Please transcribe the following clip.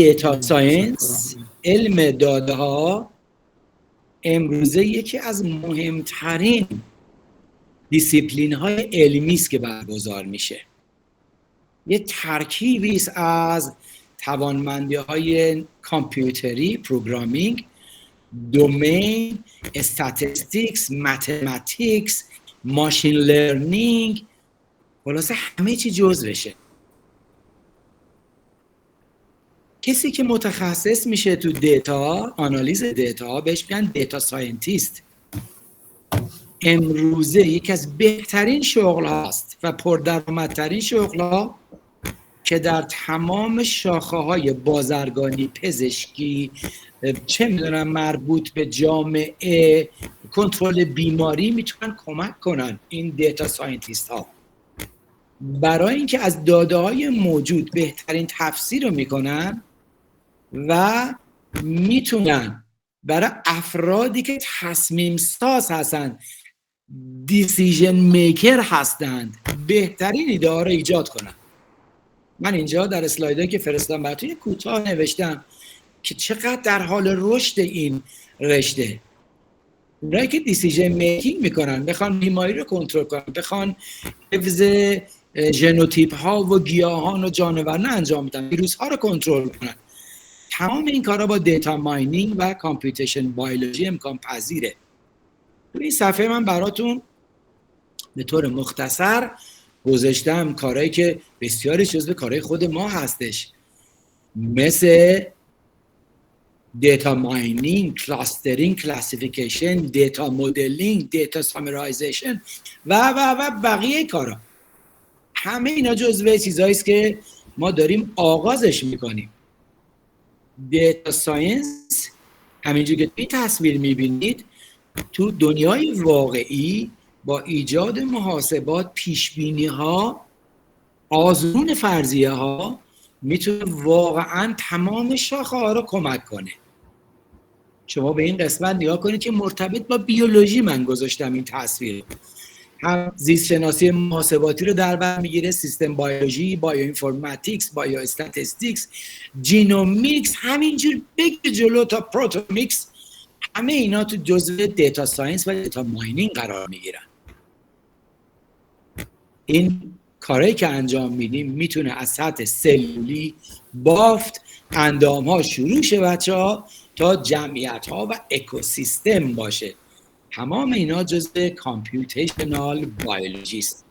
دیتا ساینس، علم داده ها، امروزه یکی از مهمترین دیسیپلین های علمی است که برگزار میشه. یه ترکیبی است از توانمندی های کامپیوتری، پروگرامینگ، دومین، استاتستیکس، متماتیکس، ماشین لرنینگ، خلاصه همه چی جزوشه. کسی که متخصص میشه تو دیتا، آنالیز دیتا، بهش میگن دیتا ساینتیست. امروزه یکی از بهترین شغل هاست و پردرآمدترین شغل ها که در تمام شاخه های بازرگانی، پزشکی، چه میدونم مربوط به جامعه، کنترل بیماری میتونن کمک کنن این دیتا ساینتیست ها. برای اینکه از داده های موجود بهترین تفسیر رو میکنن و میتونن برای افرادی که تصمیم ساز هستن، دیسیژن میکر هستند، بهترین ایده ها رو ایجاد کنن. من اینجا در اسلایدایی که فرستادم براتون کوتاه نوشتم که چقدر در حال رشد این رشته. اونایی که دیسیژن میکینگ میکنن، بخوان بیماری رو کنترل کنن، بخوان حفظ ژنوتیپ ها و گیاهان و جانوران انجام بدن، ویروس ها رو کنترل کنن، تمام این کارا با دیتا ماینینگ و کامپیوتیشن بیولوژی امکان پذیره. تو این صفحه من براتون به طور مختصر گذاشتم کارهایی که بسیاری جزو کارهای خود ما هستش، مثل دیتا ماینینگ، کلاسترینگ، کلاسیفیکیشن، دیتا مدلینگ، دیتا سامرایزیشن و بقیه کارا. همه اینا جزو چیزایی است که ما داریم آغازش میکنیم. دیتا ساینس همینجور که این تصویر میبینید تو دنیای واقعی با ایجاد محاسبات، پیشبینی ها، آزمون فرضیه ها میتونه واقعا تمام شاخه ها رو کمک کنه. شما به این قسمت نگاه کنید که مرتبط با بیولوژی من گذاشتم این تصویر. هم زیست شناسی محاسباتی رو در بر میگیره، سیستم بیولوژی، بایو اینفورماتیکس، بایو استاتستیکس، جینومیکس، همینجور بگیر جلو تا پروتومیکس، همه اینا تو جزء دیتا ساینس و دیتا ماینینگ قرار میگیرن. این کارهایی که انجام میدیم میتونه از سطح سلولی، بافت، اندام ها شروع شه بچه‌ها تا جمعیت ها و اکوسیستم باشه. تمام اینا جزء کامپیوتیشنال بیولوژی است.